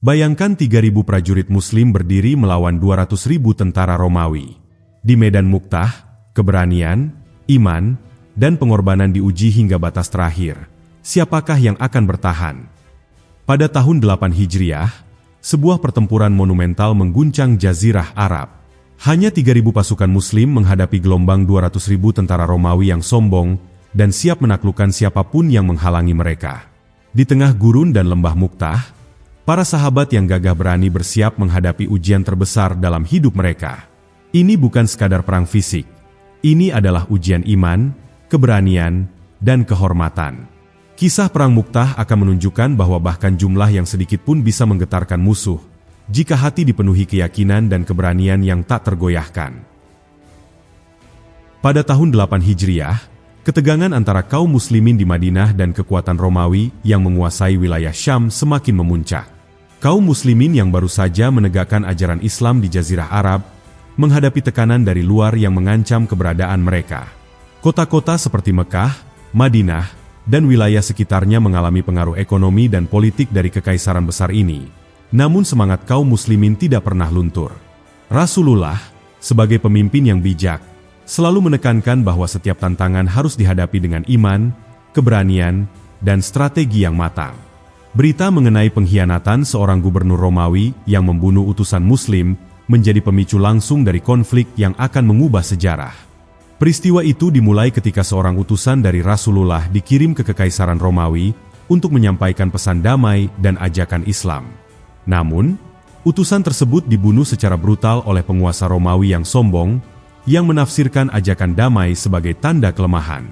Bayangkan 3.000 prajurit Muslim berdiri melawan 200.000 tentara Romawi. Di medan Mu'tah, keberanian, iman, dan pengorbanan diuji hingga batas terakhir. Siapakah yang akan bertahan? Pada tahun 8 Hijriah, sebuah pertempuran monumental mengguncang Jazirah Arab. Hanya 3.000 pasukan Muslim menghadapi gelombang 200.000 tentara Romawi yang sombong dan siap menaklukkan siapapun yang menghalangi mereka. Di tengah gurun dan lembah Mu'tah, para sahabat yang gagah berani bersiap menghadapi ujian terbesar dalam hidup mereka. Ini bukan sekadar perang fisik. Ini adalah ujian iman, keberanian, dan kehormatan. Kisah Perang Mu'tah akan menunjukkan bahwa bahkan jumlah yang sedikit pun bisa menggetarkan musuh, jika hati dipenuhi keyakinan dan keberanian yang tak tergoyahkan. Pada tahun 8 Hijriah, ketegangan antara kaum muslimin di Madinah dan kekuatan Romawi yang menguasai wilayah Syam semakin memuncak. Kaum muslimin yang baru saja menegakkan ajaran Islam di Jazirah Arab, menghadapi tekanan dari luar yang mengancam keberadaan mereka. Kota-kota seperti Mekah, Madinah, dan wilayah sekitarnya mengalami pengaruh ekonomi dan politik dari kekaisaran besar ini. Namun semangat kaum muslimin tidak pernah luntur. Rasulullah, sebagai pemimpin yang bijak, selalu menekankan bahwa setiap tantangan harus dihadapi dengan iman, keberanian, dan strategi yang matang. Berita mengenai pengkhianatan seorang gubernur Romawi yang membunuh utusan Muslim menjadi pemicu langsung dari konflik yang akan mengubah sejarah. Peristiwa itu dimulai ketika seorang utusan dari Rasulullah dikirim ke Kekaisaran Romawi untuk menyampaikan pesan damai dan ajakan Islam. Namun, utusan tersebut dibunuh secara brutal oleh penguasa Romawi yang sombong, yang menafsirkan ajakan damai sebagai tanda kelemahan.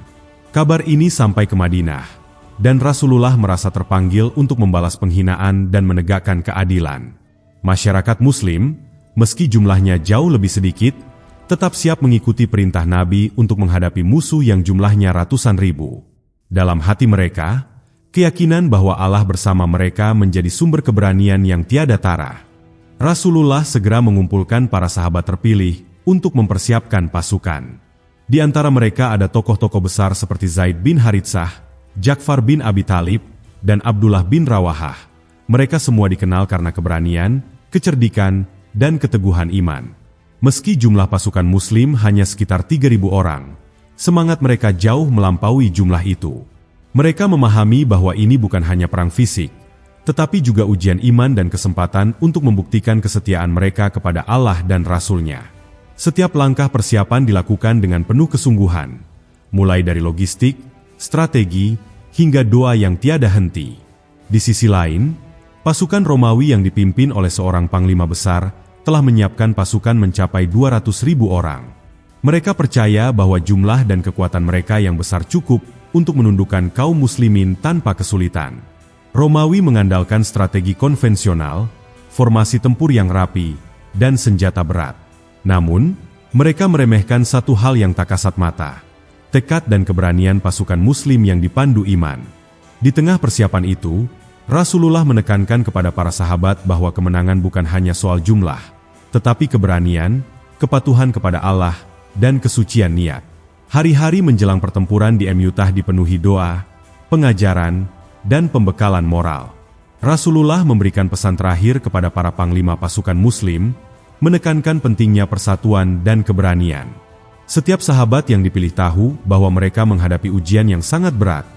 Kabar ini sampai ke Madinah, dan Rasulullah merasa terpanggil untuk membalas penghinaan dan menegakkan keadilan. Masyarakat Muslim, meski jumlahnya jauh lebih sedikit, tetap siap mengikuti perintah Nabi untuk menghadapi musuh yang jumlahnya ratusan ribu. Dalam hati mereka, keyakinan bahwa Allah bersama mereka menjadi sumber keberanian yang tiada tara. Rasulullah segera mengumpulkan para sahabat terpilih untuk mempersiapkan pasukan. Di antara mereka ada tokoh-tokoh besar seperti Zaid bin Haritsah, Ja'far bin Abi Thalib, dan Abdullah bin Rawahah. Mereka semua dikenal karena keberanian, kecerdikan, dan keteguhan iman. Meski jumlah pasukan Muslim hanya sekitar 3.000 orang, semangat mereka jauh melampaui jumlah itu. Mereka memahami bahwa ini bukan hanya perang fisik, tetapi juga ujian iman dan kesempatan untuk membuktikan kesetiaan mereka kepada Allah dan Rasul-Nya. Setiap langkah persiapan dilakukan dengan penuh kesungguhan, mulai dari logistik, strategi, hingga doa yang tiada henti. Di sisi lain, pasukan Romawi yang dipimpin oleh seorang panglima besar telah menyiapkan pasukan mencapai 200.000 orang. Mereka percaya bahwa jumlah dan kekuatan mereka yang besar cukup untuk menundukkan kaum muslimin tanpa kesulitan. Romawi mengandalkan strategi konvensional, formasi tempur yang rapi, dan senjata berat. Namun, mereka meremehkan satu hal yang tak kasat mata: tekad dan keberanian pasukan Muslim yang dipandu iman. Di tengah persiapan itu, Rasulullah menekankan kepada para sahabat bahwa kemenangan bukan hanya soal jumlah, tetapi keberanian, kepatuhan kepada Allah, dan kesucian niat. Hari-hari menjelang pertempuran di Mu'tah dipenuhi doa, pengajaran, dan pembekalan moral. Rasulullah memberikan pesan terakhir kepada para panglima pasukan Muslim, menekankan pentingnya persatuan dan keberanian. Setiap sahabat yang dipilih tahu bahwa mereka menghadapi ujian yang sangat berat,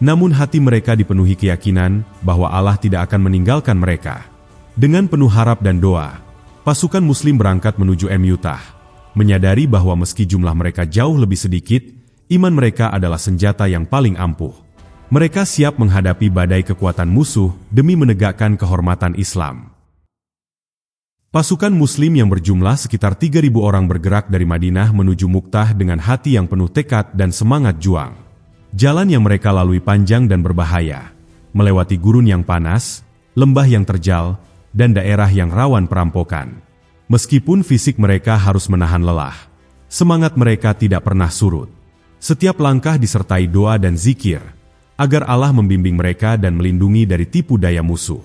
namun hati mereka dipenuhi keyakinan bahwa Allah tidak akan meninggalkan mereka. Dengan penuh harap dan doa, pasukan Muslim berangkat menuju Mu'tah, menyadari bahwa meski jumlah mereka jauh lebih sedikit, iman mereka adalah senjata yang paling ampuh. Mereka siap menghadapi badai kekuatan musuh demi menegakkan kehormatan Islam. Pasukan Muslim yang berjumlah sekitar 3.000 orang bergerak dari Madinah menuju Mu'tah dengan hati yang penuh tekad dan semangat juang. Jalan yang mereka lalui panjang dan berbahaya, melewati gurun yang panas, lembah yang terjal, dan daerah yang rawan perampokan. Meskipun fisik mereka harus menahan lelah, semangat mereka tidak pernah surut. Setiap langkah disertai doa dan zikir, agar Allah membimbing mereka dan melindungi dari tipu daya musuh.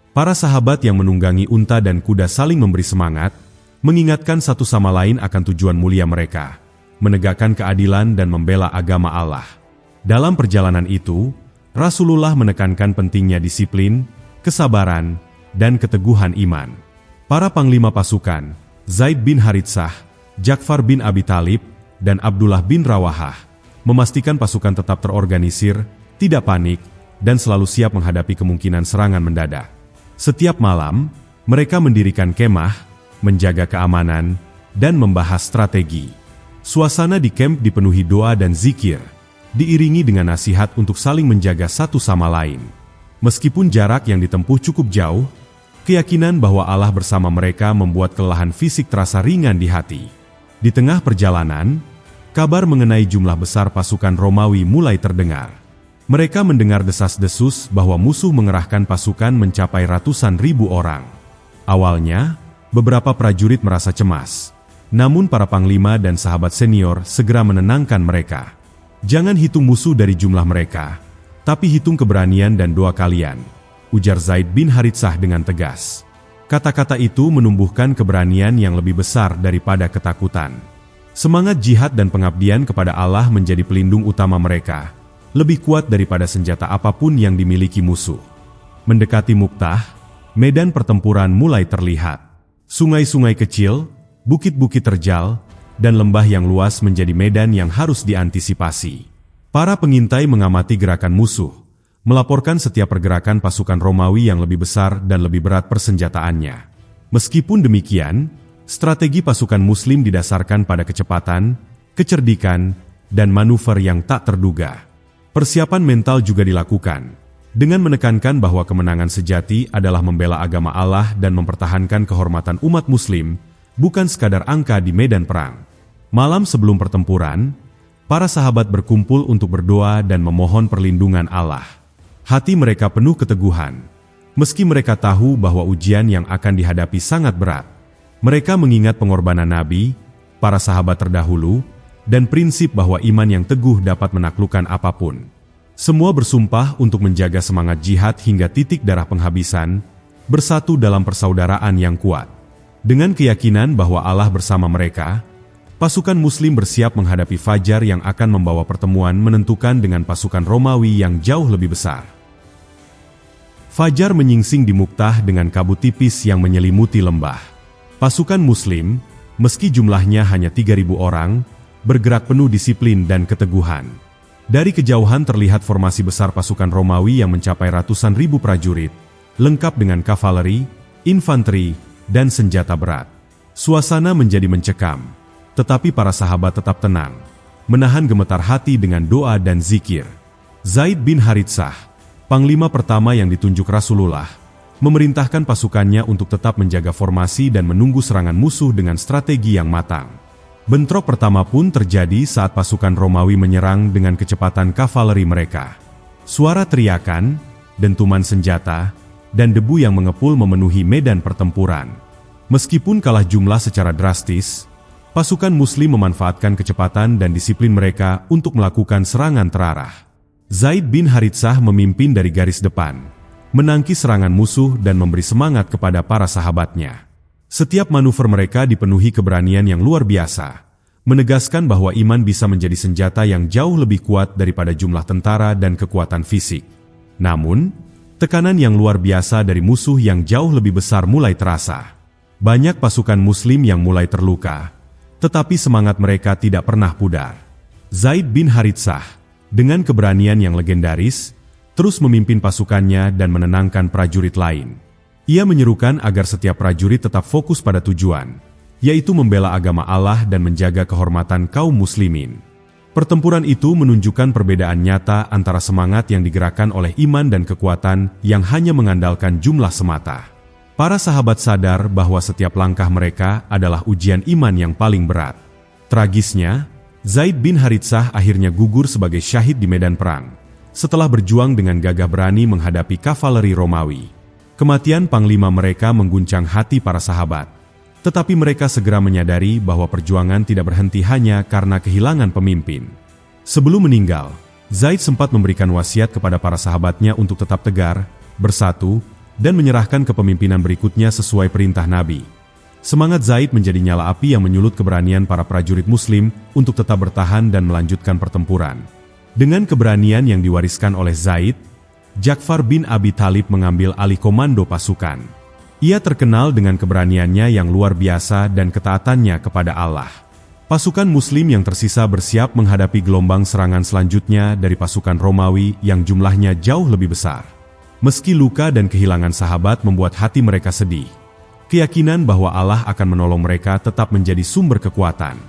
Para sahabat yang menunggangi unta dan kuda saling memberi semangat, mengingatkan satu sama lain akan tujuan mulia mereka, menegakkan keadilan dan membela agama Allah. Dalam perjalanan itu, Rasulullah menekankan pentingnya disiplin, kesabaran, dan keteguhan iman. Para panglima pasukan, Zaid bin Haritsah, Ja'far bin Abi Thalib, dan Abdullah bin Rawahah, memastikan pasukan tetap terorganisir, tidak panik, dan selalu siap menghadapi kemungkinan serangan mendadak. Setiap malam, mereka mendirikan kemah, menjaga keamanan, dan membahas strategi. Suasana di kamp dipenuhi doa dan zikir, diiringi dengan nasihat untuk saling menjaga satu sama lain. Meskipun jarak yang ditempuh cukup jauh, keyakinan bahwa Allah bersama mereka membuat kelelahan fisik terasa ringan di hati. Di tengah perjalanan, kabar mengenai jumlah besar pasukan Romawi mulai terdengar. Mereka mendengar desas-desus bahwa musuh mengerahkan pasukan mencapai ratusan ribu orang. Awalnya, beberapa prajurit merasa cemas. Namun para panglima dan sahabat senior segera menenangkan mereka. Jangan hitung musuh dari jumlah mereka, tapi hitung keberanian dan doa kalian, ujar Zaid bin Haritsah dengan tegas. Kata-kata itu menumbuhkan keberanian yang lebih besar daripada ketakutan. Semangat jihad dan pengabdian kepada Allah menjadi pelindung utama mereka, lebih kuat daripada senjata apapun yang dimiliki musuh. Mendekati Mu'tah, medan pertempuran mulai terlihat. Sungai-sungai kecil, bukit-bukit terjal, dan lembah yang luas menjadi medan yang harus diantisipasi. Para pengintai mengamati gerakan musuh, melaporkan setiap pergerakan pasukan Romawi yang lebih besar dan lebih berat persenjataannya. Meskipun demikian, strategi pasukan Muslim didasarkan pada kecepatan, kecerdikan, dan manuver yang tak terduga. Persiapan mental juga dilakukan, dengan menekankan bahwa kemenangan sejati adalah membela agama Allah dan mempertahankan kehormatan umat Muslim, bukan sekadar angka di medan perang. Malam sebelum pertempuran, para sahabat berkumpul untuk berdoa dan memohon perlindungan Allah. Hati mereka penuh keteguhan. Meski mereka tahu bahwa ujian yang akan dihadapi sangat berat, mereka mengingat pengorbanan Nabi, para sahabat terdahulu, dan prinsip bahwa iman yang teguh dapat menaklukkan apapun. Semua bersumpah untuk menjaga semangat jihad hingga titik darah penghabisan, bersatu dalam persaudaraan yang kuat. Dengan keyakinan bahwa Allah bersama mereka, pasukan Muslim bersiap menghadapi fajar yang akan membawa pertemuan menentukan dengan pasukan Romawi yang jauh lebih besar. Fajar menyingsing di Mu'tah dengan kabut tipis yang menyelimuti lembah. Pasukan Muslim, meski jumlahnya hanya 3.000 orang, bergerak penuh disiplin dan keteguhan. Dari kejauhan terlihat formasi besar pasukan Romawi yang mencapai ratusan ribu prajurit, lengkap dengan kavaleri, infanteri, dan senjata berat. Suasana menjadi mencekam, tetapi para sahabat tetap tenang, menahan gemetar hati dengan doa dan zikir. Zaid bin Haritsah, panglima pertama yang ditunjuk Rasulullah, memerintahkan pasukannya untuk tetap menjaga formasi dan menunggu serangan musuh dengan strategi yang matang. Bentrok pertama pun terjadi saat pasukan Romawi menyerang dengan kecepatan kavaleri mereka. Suara teriakan, dentuman senjata, dan debu yang mengepul memenuhi medan pertempuran. Meskipun kalah jumlah secara drastis, pasukan Muslim memanfaatkan kecepatan dan disiplin mereka untuk melakukan serangan terarah. Zaid bin Haritsah memimpin dari garis depan, menangkis serangan musuh dan memberi semangat kepada para sahabatnya. Setiap manuver mereka dipenuhi keberanian yang luar biasa, menegaskan bahwa iman bisa menjadi senjata yang jauh lebih kuat daripada jumlah tentara dan kekuatan fisik. Namun, tekanan yang luar biasa dari musuh yang jauh lebih besar mulai terasa. Banyak pasukan Muslim yang mulai terluka, tetapi semangat mereka tidak pernah pudar. Zaid bin Haritsah, dengan keberanian yang legendaris, terus memimpin pasukannya dan menenangkan prajurit lain. Ia menyerukan agar setiap prajurit tetap fokus pada tujuan, yaitu membela agama Allah dan menjaga kehormatan kaum muslimin. Pertempuran itu menunjukkan perbedaan nyata antara semangat yang digerakkan oleh iman dan kekuatan yang hanya mengandalkan jumlah semata. Para sahabat sadar bahwa setiap langkah mereka adalah ujian iman yang paling berat. Tragisnya, Zaid bin Haritsah akhirnya gugur sebagai syahid di medan perang, setelah berjuang dengan gagah berani menghadapi kavaleri Romawi. Kematian panglima mereka mengguncang hati para sahabat, tetapi mereka segera menyadari bahwa perjuangan tidak berhenti hanya karena kehilangan pemimpin. Sebelum meninggal, Zaid sempat memberikan wasiat kepada para sahabatnya untuk tetap tegar, bersatu, dan menyerahkan kepemimpinan berikutnya sesuai perintah Nabi. Semangat Zaid menjadi nyala api yang menyulut keberanian para prajurit Muslim untuk tetap bertahan dan melanjutkan pertempuran. Dengan keberanian yang diwariskan oleh Zaid, Ja'far bin Abi Thalib mengambil alih komando pasukan. Ia terkenal dengan keberaniannya yang luar biasa dan ketaatannya kepada Allah. Pasukan Muslim yang tersisa bersiap menghadapi gelombang serangan selanjutnya dari pasukan Romawi yang jumlahnya jauh lebih besar. Meski luka dan kehilangan sahabat membuat hati mereka sedih, keyakinan bahwa Allah akan menolong mereka tetap menjadi sumber kekuatan.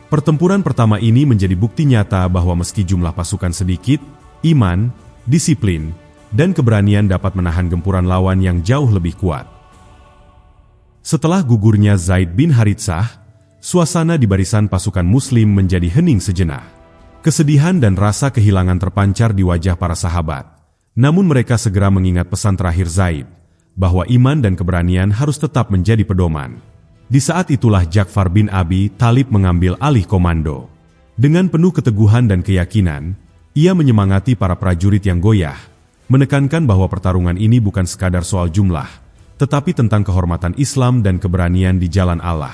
Pertempuran pertama ini menjadi bukti nyata bahwa meski jumlah pasukan sedikit, iman, disiplin, dan keberanian dapat menahan gempuran lawan yang jauh lebih kuat. Setelah gugurnya Zaid bin Haritsah, suasana di barisan pasukan Muslim menjadi hening sejenak. Kesedihan dan rasa kehilangan terpancar di wajah para sahabat. Namun mereka segera mengingat pesan terakhir Zaid, bahwa iman dan keberanian harus tetap menjadi pedoman. Di saat itulah Ja'far bin Abi Thalib mengambil alih komando. Dengan penuh keteguhan dan keyakinan, ia menyemangati para prajurit yang goyah, menekankan bahwa pertarungan ini bukan sekadar soal jumlah, tetapi tentang kehormatan Islam dan keberanian di jalan Allah.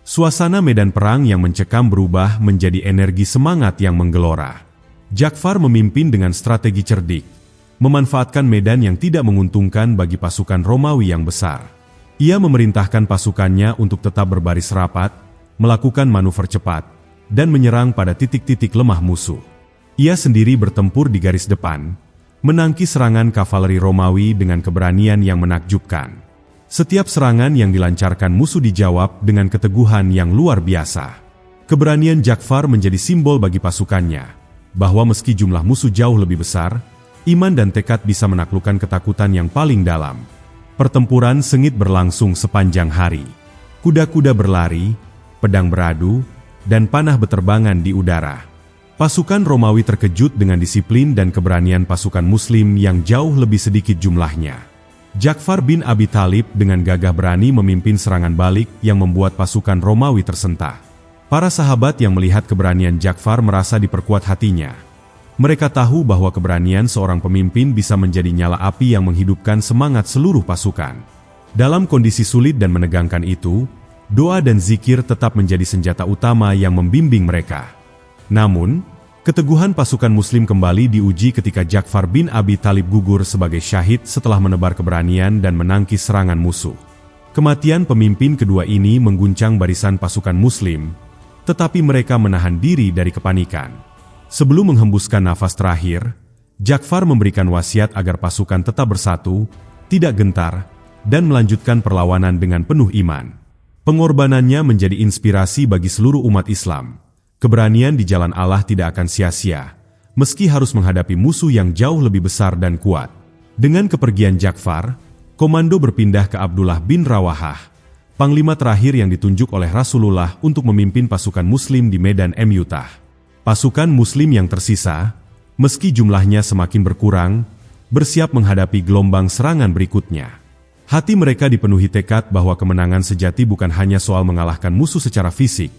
Suasana medan perang yang mencekam berubah menjadi energi semangat yang menggelora. Ja'far memimpin dengan strategi cerdik, memanfaatkan medan yang tidak menguntungkan bagi pasukan Romawi yang besar. Ia memerintahkan pasukannya untuk tetap berbaris rapat, melakukan manuver cepat, dan menyerang pada titik-titik lemah musuh. Ia sendiri bertempur di garis depan, menangkis serangan kavaleri Romawi dengan keberanian yang menakjubkan. Setiap serangan yang dilancarkan musuh dijawab dengan keteguhan yang luar biasa. Keberanian Ja'far menjadi simbol bagi pasukannya, bahwa meski jumlah musuh jauh lebih besar, iman dan tekad bisa menaklukkan ketakutan yang paling dalam. Pertempuran sengit berlangsung sepanjang hari. Kuda-kuda berlari, pedang beradu, dan panah beterbangan di udara. Pasukan Romawi terkejut dengan disiplin dan keberanian pasukan Muslim yang jauh lebih sedikit jumlahnya. Ja'far bin Abi Thalib dengan gagah berani memimpin serangan balik yang membuat pasukan Romawi tersentak. Para sahabat yang melihat keberanian Ja'far merasa diperkuat hatinya. Mereka tahu bahwa keberanian seorang pemimpin bisa menjadi nyala api yang menghidupkan semangat seluruh pasukan. Dalam kondisi sulit dan menegangkan itu, doa dan zikir tetap menjadi senjata utama yang membimbing mereka. Namun, keteguhan pasukan Muslim kembali diuji ketika Ja'far bin Abi Thalib gugur sebagai syahid setelah menebar keberanian dan menangkis serangan musuh. Kematian pemimpin kedua ini mengguncang barisan pasukan Muslim, tetapi mereka menahan diri dari kepanikan. Sebelum menghembuskan nafas terakhir, Ja'far memberikan wasiat agar pasukan tetap bersatu, tidak gentar, dan melanjutkan perlawanan dengan penuh iman. Pengorbanannya menjadi inspirasi bagi seluruh umat Islam. Keberanian di jalan Allah tidak akan sia-sia, meski harus menghadapi musuh yang jauh lebih besar dan kuat. Dengan kepergian Ja'far, komando berpindah ke Abdullah bin Rawahah, panglima terakhir yang ditunjuk oleh Rasulullah untuk memimpin pasukan Muslim di medan Mu'tah. Pasukan Muslim yang tersisa, meski jumlahnya semakin berkurang, bersiap menghadapi gelombang serangan berikutnya. Hati mereka dipenuhi tekad bahwa kemenangan sejati bukan hanya soal mengalahkan musuh secara fisik,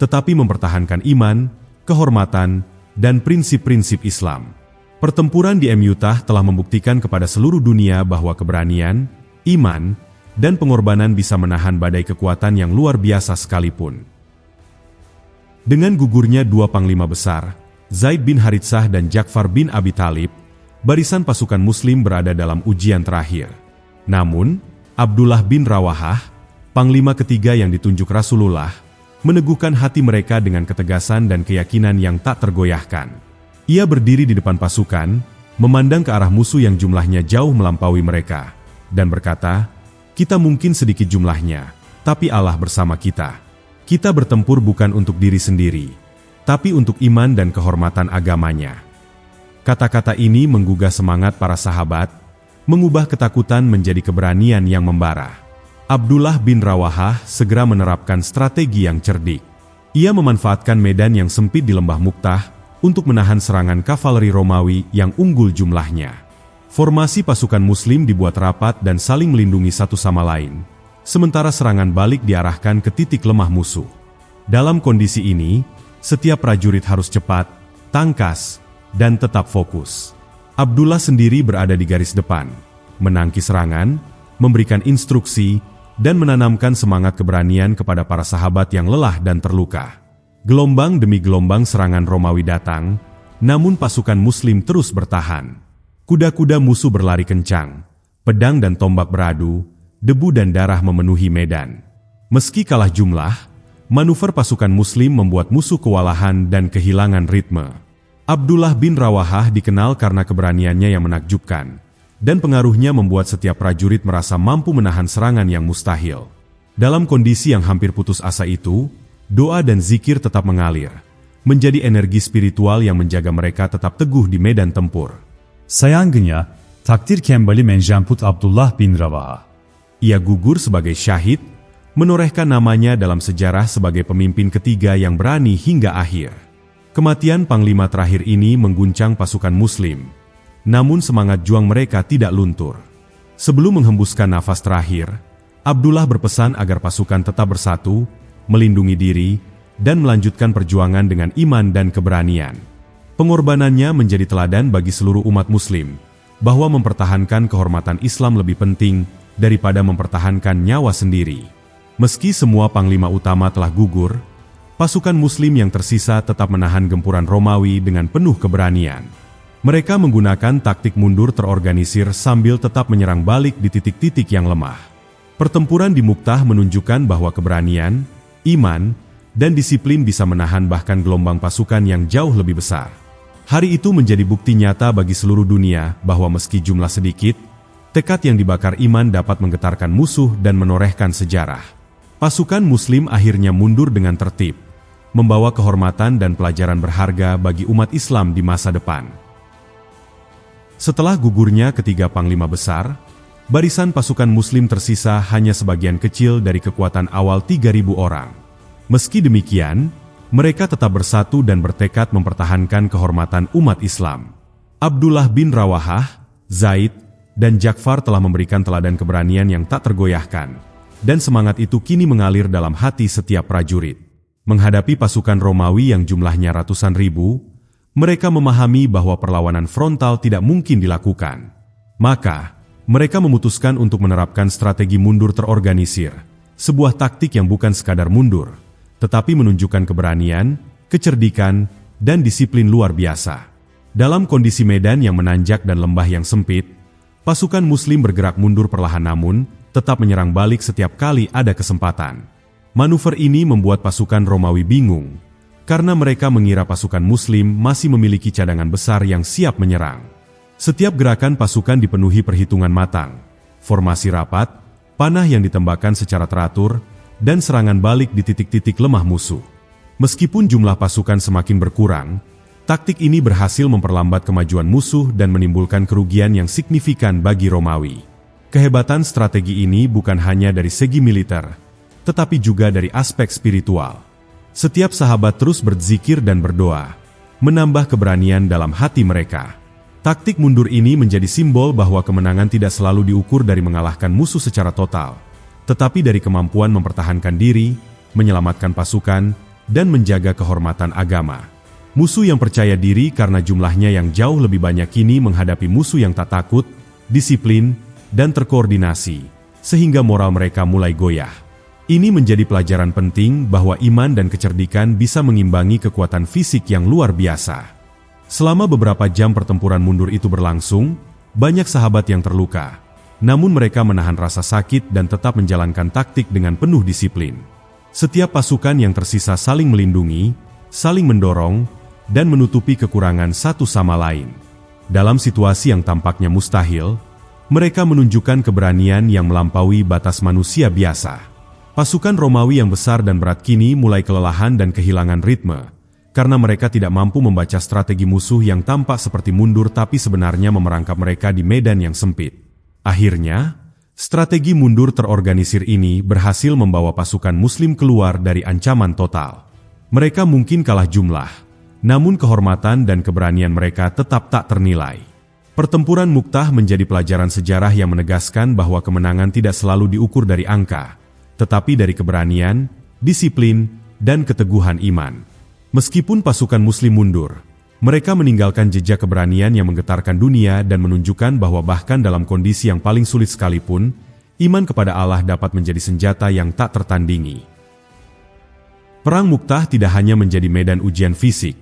tetapi mempertahankan iman, kehormatan, dan prinsip-prinsip Islam. Pertempuran di Mu'tah telah membuktikan kepada seluruh dunia bahwa keberanian, iman, dan pengorbanan bisa menahan badai kekuatan yang luar biasa sekalipun. Dengan gugurnya dua panglima besar, Zaid bin Haritsah dan Ja'far bin Abi Thalib, barisan pasukan Muslim berada dalam ujian terakhir. Namun, Abdullah bin Rawahah, panglima ketiga yang ditunjuk Rasulullah, meneguhkan hati mereka dengan ketegasan dan keyakinan yang tak tergoyahkan. Ia berdiri di depan pasukan, memandang ke arah musuh yang jumlahnya jauh melampaui mereka, dan berkata, "Kita mungkin sedikit jumlahnya, tapi Allah bersama kita. Kita bertempur bukan untuk diri sendiri, tapi untuk iman dan kehormatan agamanya." Kata-kata ini menggugah semangat para sahabat, mengubah ketakutan menjadi keberanian yang membara. Abdullah bin Rawahah segera menerapkan strategi yang cerdik. Ia memanfaatkan medan yang sempit di lembah Mu'tah untuk menahan serangan kavaleri Romawi yang unggul jumlahnya. Formasi pasukan Muslim dibuat rapat dan saling melindungi satu sama lain, sementara serangan balik diarahkan ke titik lemah musuh. Dalam kondisi ini, setiap prajurit harus cepat, tangkas, dan tetap fokus. Abdullah sendiri berada di garis depan, menangkis serangan, memberikan instruksi, dan menanamkan semangat keberanian kepada para sahabat yang lelah dan terluka. Gelombang demi gelombang serangan Romawi datang, namun pasukan Muslim terus bertahan. Kuda-kuda musuh berlari kencang, pedang dan tombak beradu, debu dan darah memenuhi medan. Meski kalah jumlah, manuver pasukan Muslim membuat musuh kewalahan dan kehilangan ritme. Abdullah bin Rawahah dikenal karena keberaniannya yang menakjubkan, dan pengaruhnya membuat setiap prajurit merasa mampu menahan serangan yang mustahil. Dalam kondisi yang hampir putus asa itu, doa dan zikir tetap mengalir, menjadi energi spiritual yang menjaga mereka tetap teguh di medan tempur. Sayangnya, takdir kembali menjemput Abdullah bin Rawahah. Ia gugur sebagai syahid, menorehkan namanya dalam sejarah sebagai pemimpin ketiga yang berani hingga akhir. Kematian panglima terakhir ini mengguncang pasukan Muslim, namun semangat juang mereka tidak luntur. Sebelum menghembuskan nafas terakhir, Abdullah berpesan agar pasukan tetap bersatu, melindungi diri, dan melanjutkan perjuangan dengan iman dan keberanian. Pengorbanannya menjadi teladan bagi seluruh umat Muslim, bahwa mempertahankan kehormatan Islam lebih penting daripada mempertahankan nyawa sendiri. Meski semua panglima utama telah gugur, pasukan Muslim yang tersisa tetap menahan gempuran Romawi dengan penuh keberanian. Mereka menggunakan taktik mundur terorganisir sambil tetap menyerang balik di titik-titik yang lemah. Pertempuran di Mu'tah menunjukkan bahwa keberanian, iman, dan disiplin bisa menahan bahkan gelombang pasukan yang jauh lebih besar. Hari itu menjadi bukti nyata bagi seluruh dunia bahwa meski jumlah sedikit, tekad yang dibakar iman dapat menggetarkan musuh dan menorehkan sejarah. Pasukan Muslim akhirnya mundur dengan tertib, membawa kehormatan dan pelajaran berharga bagi umat Islam di masa depan. Setelah gugurnya ketiga panglima besar, barisan pasukan Muslim tersisa hanya sebagian kecil dari kekuatan awal 3.000 orang. Meski demikian, mereka tetap bersatu dan bertekad mempertahankan kehormatan umat Islam. Abdullah bin Rawahah, Zaid, dan Ja'far telah memberikan teladan keberanian yang tak tergoyahkan. Dan semangat itu kini mengalir dalam hati setiap prajurit. Menghadapi pasukan Romawi yang jumlahnya ratusan ribu, mereka memahami bahwa perlawanan frontal tidak mungkin dilakukan. Maka, mereka memutuskan untuk menerapkan strategi mundur terorganisir, sebuah taktik yang bukan sekadar mundur, tetapi menunjukkan keberanian, kecerdikan, dan disiplin luar biasa. Dalam kondisi medan yang menanjak dan lembah yang sempit, pasukan Muslim bergerak mundur perlahan namun tetap menyerang balik setiap kali ada kesempatan. Manuver ini membuat pasukan Romawi bingung, karena mereka mengira pasukan Muslim masih memiliki cadangan besar yang siap menyerang. Setiap gerakan pasukan dipenuhi perhitungan matang, formasi rapat, panah yang ditembakkan secara teratur, dan serangan balik di titik-titik lemah musuh. Meskipun jumlah pasukan semakin berkurang, taktik ini berhasil memperlambat kemajuan musuh dan menimbulkan kerugian yang signifikan bagi Romawi. Kehebatan strategi ini bukan hanya dari segi militer, tetapi juga dari aspek spiritual. Setiap sahabat terus berzikir dan berdoa, menambah keberanian dalam hati mereka. Taktik mundur ini menjadi simbol bahwa kemenangan tidak selalu diukur dari mengalahkan musuh secara total, tetapi dari kemampuan mempertahankan diri, menyelamatkan pasukan, dan menjaga kehormatan agama. Musuh yang percaya diri karena jumlahnya yang jauh lebih banyak kini menghadapi musuh yang tak takut, disiplin, dan terkoordinasi, sehingga moral mereka mulai goyah. Ini menjadi pelajaran penting bahwa iman dan kecerdikan bisa mengimbangi kekuatan fisik yang luar biasa. Selama beberapa jam pertempuran mundur itu berlangsung, banyak sahabat yang terluka. Namun mereka menahan rasa sakit dan tetap menjalankan taktik dengan penuh disiplin. Setiap pasukan yang tersisa saling melindungi, saling mendorong, dan menutupi kekurangan satu sama lain. Dalam situasi yang tampaknya mustahil, mereka menunjukkan keberanian yang melampaui batas manusia biasa. Pasukan Romawi yang besar dan berat kini mulai kelelahan dan kehilangan ritme, karena mereka tidak mampu membaca strategi musuh yang tampak seperti mundur tapi sebenarnya memerangkap mereka di medan yang sempit. Akhirnya, strategi mundur terorganisir ini berhasil membawa pasukan Muslim keluar dari ancaman total. Mereka mungkin kalah jumlah, namun kehormatan dan keberanian mereka tetap tak ternilai. Pertempuran Mu'tah menjadi pelajaran sejarah yang menegaskan bahwa kemenangan tidak selalu diukur dari angka, tetapi dari keberanian, disiplin, dan keteguhan iman. Meskipun pasukan Muslim mundur, mereka meninggalkan jejak keberanian yang menggetarkan dunia dan menunjukkan bahwa bahkan dalam kondisi yang paling sulit sekalipun, iman kepada Allah dapat menjadi senjata yang tak tertandingi. Perang Mu'tah tidak hanya menjadi medan ujian fisik,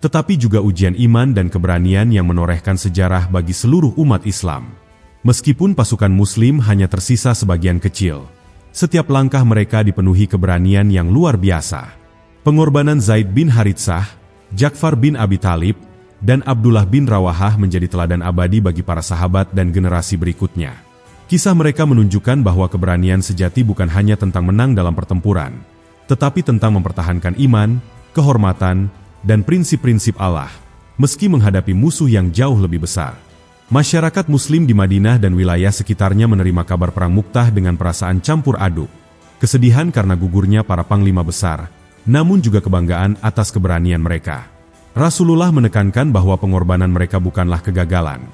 tetapi juga ujian iman dan keberanian yang menorehkan sejarah bagi seluruh umat Islam. Meskipun pasukan Muslim hanya tersisa sebagian kecil, setiap langkah mereka dipenuhi keberanian yang luar biasa. Pengorbanan Zaid bin Haritsah, Ja'far bin Abi Thalib, dan Abdullah bin Rawahah menjadi teladan abadi bagi para sahabat dan generasi berikutnya. Kisah mereka menunjukkan bahwa keberanian sejati bukan hanya tentang menang dalam pertempuran, tetapi tentang mempertahankan iman, kehormatan, dan prinsip-prinsip Allah, meski menghadapi musuh yang jauh lebih besar. Masyarakat Muslim di Madinah dan wilayah sekitarnya menerima kabar Perang Mu'tah dengan perasaan campur aduk. Kesedihan karena gugurnya para panglima besar, namun juga kebanggaan atas keberanian mereka. Rasulullah menekankan bahwa pengorbanan mereka bukanlah kegagalan,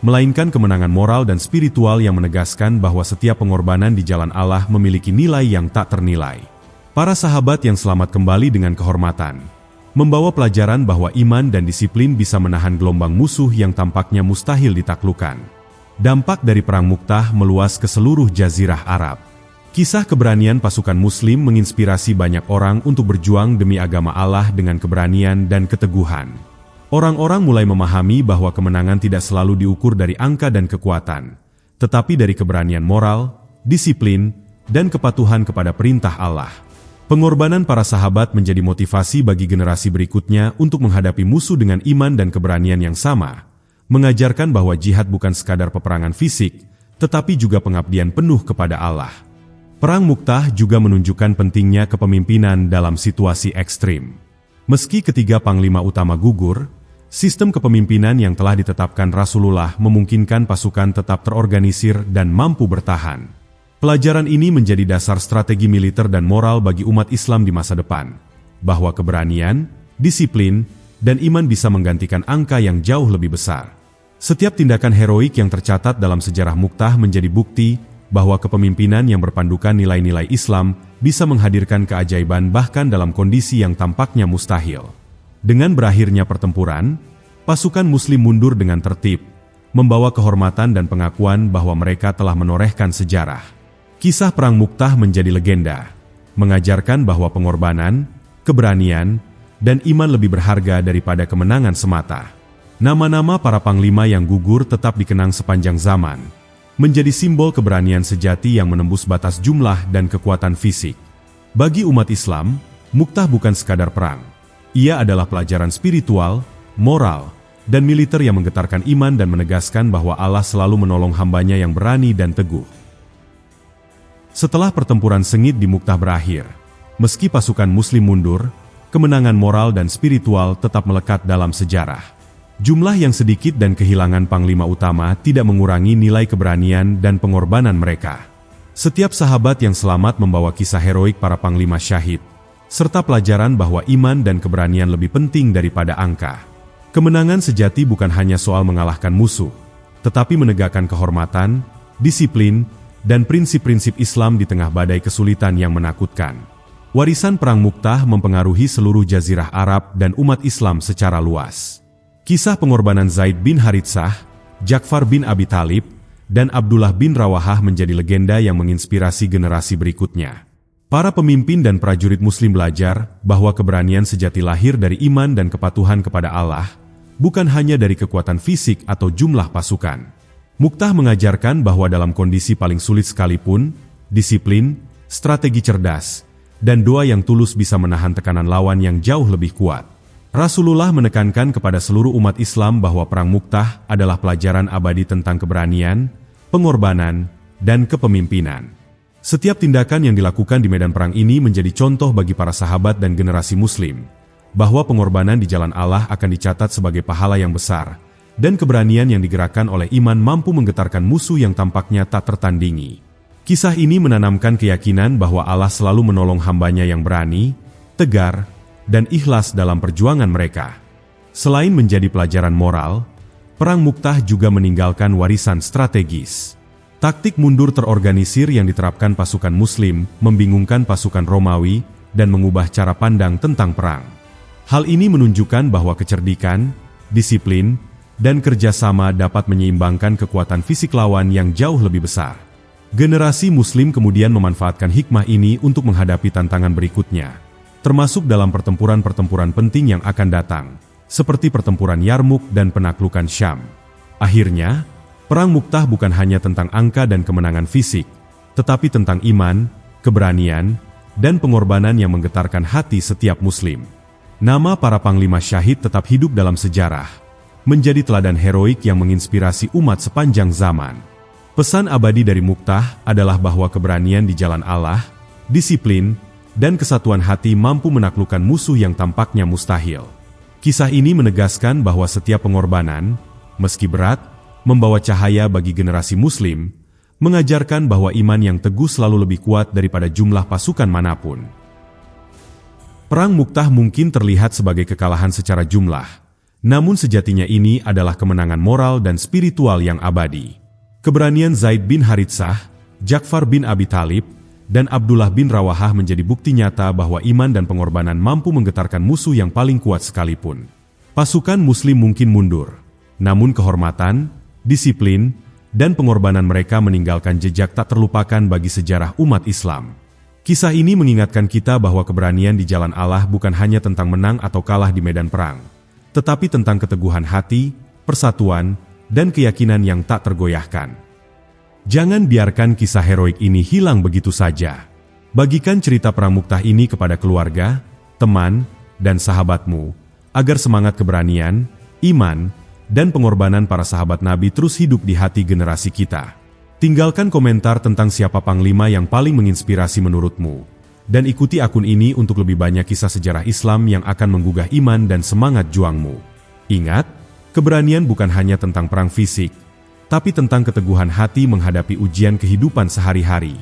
melainkan kemenangan moral dan spiritual yang menegaskan bahwa setiap pengorbanan di jalan Allah memiliki nilai yang tak ternilai. Para sahabat yang selamat kembali dengan kehormatan, membawa pelajaran bahwa iman dan disiplin bisa menahan gelombang musuh yang tampaknya mustahil ditaklukkan. Dampak dari Perang Mu'tah meluas ke seluruh Jazirah Arab. Kisah keberanian pasukan Muslim menginspirasi banyak orang untuk berjuang demi agama Allah dengan keberanian dan keteguhan. Orang-orang mulai memahami bahwa kemenangan tidak selalu diukur dari angka dan kekuatan, tetapi dari keberanian moral, disiplin, dan kepatuhan kepada perintah Allah. Pengorbanan para sahabat menjadi motivasi bagi generasi berikutnya untuk menghadapi musuh dengan iman dan keberanian yang sama, mengajarkan bahwa jihad bukan sekadar peperangan fisik, tetapi juga pengabdian penuh kepada Allah. Perang Mu'tah juga menunjukkan pentingnya kepemimpinan dalam situasi ekstrim. Meski ketiga panglima utama gugur, sistem kepemimpinan yang telah ditetapkan Rasulullah memungkinkan pasukan tetap terorganisir dan mampu bertahan. Pelajaran ini menjadi dasar strategi militer dan moral bagi umat Islam di masa depan, bahwa keberanian, disiplin, dan iman bisa menggantikan angka yang jauh lebih besar. Setiap tindakan heroik yang tercatat dalam sejarah Mu'tah menjadi bukti bahwa kepemimpinan yang berpandukan nilai-nilai Islam bisa menghadirkan keajaiban bahkan dalam kondisi yang tampaknya mustahil. Dengan berakhirnya pertempuran, pasukan Muslim mundur dengan tertib, membawa kehormatan dan pengakuan bahwa mereka telah menorehkan sejarah. Kisah Perang Mu'tah menjadi legenda, mengajarkan bahwa pengorbanan, keberanian, dan iman lebih berharga daripada kemenangan semata. Nama-nama para panglima yang gugur tetap dikenang sepanjang zaman, menjadi simbol keberanian sejati yang menembus batas jumlah dan kekuatan fisik. Bagi umat Islam, Mu'tah bukan sekadar perang. Ia adalah pelajaran spiritual, moral, dan militer yang menggetarkan iman dan menegaskan bahwa Allah selalu menolong hambanya yang berani dan teguh. Setelah pertempuran sengit di Mu'tah berakhir, meski pasukan Muslim mundur, kemenangan moral dan spiritual tetap melekat dalam sejarah. Jumlah yang sedikit dan kehilangan panglima utama tidak mengurangi nilai keberanian dan pengorbanan mereka. Setiap sahabat yang selamat membawa kisah heroik para panglima syahid, serta pelajaran bahwa iman dan keberanian lebih penting daripada angka. Kemenangan sejati bukan hanya soal mengalahkan musuh, tetapi menegakkan kehormatan, disiplin, dan prinsip-prinsip Islam di tengah badai kesulitan yang menakutkan. Warisan Perang Mu'tah mempengaruhi seluruh Jazirah Arab dan umat Islam secara luas. Kisah pengorbanan Zaid bin Haritsah, Ja'far bin Abi Thalib, dan Abdullah bin Rawahah menjadi legenda yang menginspirasi generasi berikutnya. Para pemimpin dan prajurit Muslim belajar bahwa keberanian sejati lahir dari iman dan kepatuhan kepada Allah, bukan hanya dari kekuatan fisik atau jumlah pasukan. Mu'tah mengajarkan bahwa dalam kondisi paling sulit sekalipun, disiplin, strategi cerdas, dan doa yang tulus bisa menahan tekanan lawan yang jauh lebih kuat. Rasulullah menekankan kepada seluruh umat Islam bahwa Perang Mu'tah adalah pelajaran abadi tentang keberanian, pengorbanan, dan kepemimpinan. Setiap tindakan yang dilakukan di medan perang ini menjadi contoh bagi para sahabat dan generasi Muslim, bahwa pengorbanan di jalan Allah akan dicatat sebagai pahala yang besar, dan keberanian yang digerakkan oleh iman mampu menggetarkan musuh yang tampaknya tak tertandingi. Kisah ini menanamkan keyakinan bahwa Allah selalu menolong hambanya yang berani, tegar, dan ikhlas dalam perjuangan mereka. Selain menjadi pelajaran moral, Perang Mu'tah juga meninggalkan warisan strategis. Taktik mundur terorganisir yang diterapkan pasukan Muslim membingungkan pasukan Romawi dan mengubah cara pandang tentang perang. Hal ini menunjukkan bahwa kecerdikan, disiplin, dan kerjasama dapat menyeimbangkan kekuatan fisik lawan yang jauh lebih besar. Generasi Muslim kemudian memanfaatkan hikmah ini untuk menghadapi tantangan berikutnya, termasuk dalam pertempuran-pertempuran penting yang akan datang, seperti pertempuran Yarmuk dan penaklukan Syam. Akhirnya, Perang Mu'tah bukan hanya tentang angka dan kemenangan fisik, tetapi tentang iman, keberanian, dan pengorbanan yang menggetarkan hati setiap Muslim. Nama para panglima syahid tetap hidup dalam sejarah, menjadi teladan heroik yang menginspirasi umat sepanjang zaman. Pesan abadi dari Mu'tah adalah bahwa keberanian di jalan Allah, disiplin, dan kesatuan hati mampu menaklukkan musuh yang tampaknya mustahil. Kisah ini menegaskan bahwa setiap pengorbanan, meski berat, membawa cahaya bagi generasi Muslim, mengajarkan bahwa iman yang teguh selalu lebih kuat daripada jumlah pasukan manapun. Perang Mu'tah mungkin terlihat sebagai kekalahan secara jumlah, namun sejatinya ini adalah kemenangan moral dan spiritual yang abadi. Keberanian Zaid bin Haritsah, Ja'far bin Abi Thalib, dan Abdullah bin Rawahah menjadi bukti nyata bahwa iman dan pengorbanan mampu menggetarkan musuh yang paling kuat sekalipun. Pasukan Muslim mungkin mundur, namun kehormatan, disiplin, dan pengorbanan mereka meninggalkan jejak tak terlupakan bagi sejarah umat Islam. Kisah ini mengingatkan kita bahwa keberanian di jalan Allah bukan hanya tentang menang atau kalah di medan perang, tetapi tentang keteguhan hati, persatuan, dan keyakinan yang tak tergoyahkan. Jangan biarkan kisah heroik ini hilang begitu saja. Bagikan cerita Perang Mu'tah ini kepada keluarga, teman, dan sahabatmu, agar semangat keberanian, iman, dan pengorbanan para sahabat Nabi terus hidup di hati generasi kita. Tinggalkan komentar tentang siapa panglima yang paling menginspirasi menurutmu, dan ikuti akun ini untuk lebih banyak kisah sejarah Islam yang akan menggugah iman dan semangat juangmu. Ingat, keberanian bukan hanya tentang perang fisik, tapi tentang keteguhan hati menghadapi ujian kehidupan sehari-hari.